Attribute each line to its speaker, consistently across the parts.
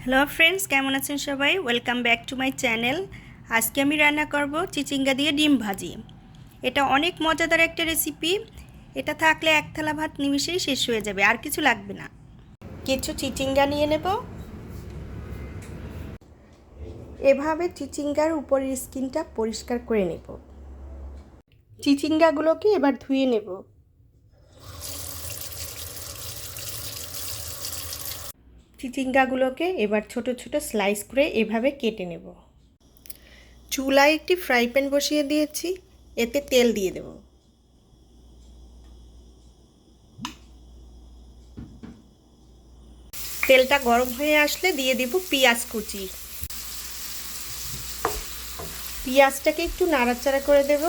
Speaker 1: Hello friends, কেমন আছেন সবাই? Welcome back to my channel. আজকে আমি রান্না করব চিচিঙ্গা দিয়ে ডিম ভাজি। এটা অনেক মজাদার একটা রেসিপি। এটা থাকলে এক থালা ভাত নিমিশেই শেষ হয়ে যাবে, আর কিছু লাগবে না। কিছু চিচিঙ্গা নিয়ে নেব। এভাবে চিচিঙ্গার উপরের স্কিনটা পরিষ্কার করে নেব। চিচিঙ্গাগুলোকে এবার ধুয়ে নেব। চিচিঙ্গাগুলোকে এবার ছোট ছোট স্লাইস করে এভাবে কেটে নেব। চুলায় একটি ফ্রাই প্যান বসিয়ে দিয়েছি, এতে তেল দিয়ে দেব। তেলটা গরম হয়ে আসলে দিয়ে দেব পেঁয়াজ কুচি। পেঁয়াজটাকে একটু নাড়াচাড়া করে দেব।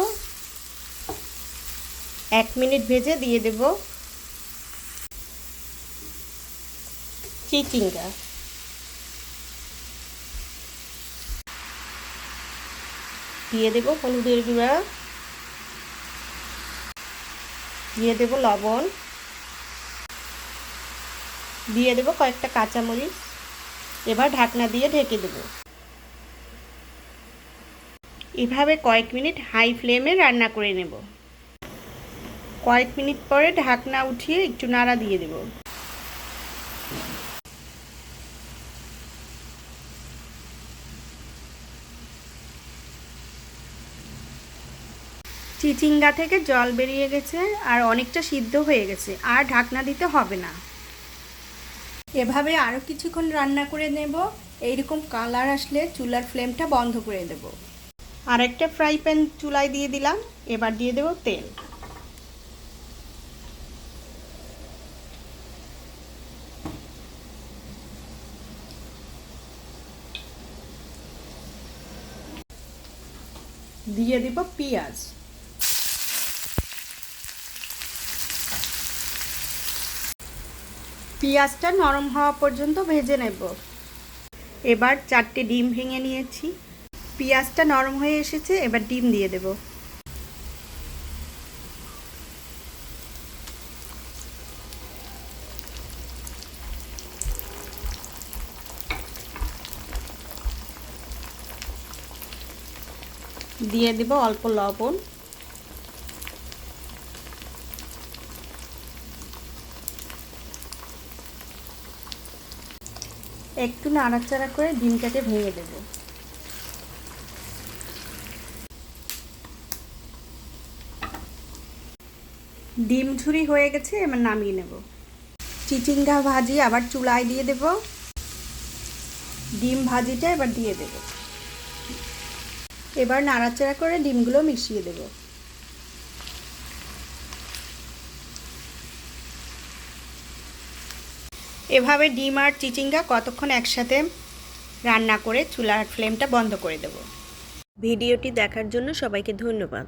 Speaker 1: 1 মিনিট ভেজে দিয়ে দেব চিচিঙ্গা। দিয়ে দেব হলুদের গুঁড়া, দিয়ে দেব লবণ, দিয়ে দেব কয়েকটা কাঁচামরিচ। এবার ঢাকনা দিয়ে ঢেকে দেব। এভাবে কয়েক মিনিট হাই ফ্লেমে রান্না করে নেব। কয়েক মিনিট পরে ঢাকনা উঠিয়ে একটু নাড়া দিয়ে দেব। চিচিঙ্গা থেকে জল বেরিয়ে গেছে আর অনেকটা সিদ্ধ হয়ে গেছে, আর ঢাকনা দিতে হবে না। এভাবে আরও কিছুক্ষণ রান্না করে নেব। এইরকম কালার আসলে চুলার ফ্লেমটা বন্ধ করে দেব। আর একটা ফ্রাই প্যান চুলায় দিয়ে দিলাম। এবার দিয়ে দেব তেল। দিয়ে দেব পেঁয়াজ। পেঁয়াজটা নরম হওয়া পর্যন্ত ভেজে নেব। এবার 4টে ডিম ভেঙে নিয়েছি। পেঁয়াজটা নরম হয়ে এসেছে, এবার ডিম দিয়ে দেব। দিয়ে দেব অল্প লবণ, একটু নাড়াচাড়া করে ডিমটাকে ভেঙে দেব। ডিম ঝুরি হয়ে গেছে, এবার নামিয়ে নেব। চিচিঙ্গা ভাজি আবার চুলায় দিয়ে দেব। ডিম ভাজিটা এবার দিয়ে দেব। এবার নাড়াচাড়া করে ডিমগুলো মিশিয়ে দেব। এভাবে ডিম আর চিচিঙ্গা কতক্ষণ একসাথে রান্না করে চুলার ফ্লেমটা বন্ধ করে দেব। ভিডিওটি দেখার জন্য সবাইকে ধন্যবাদ।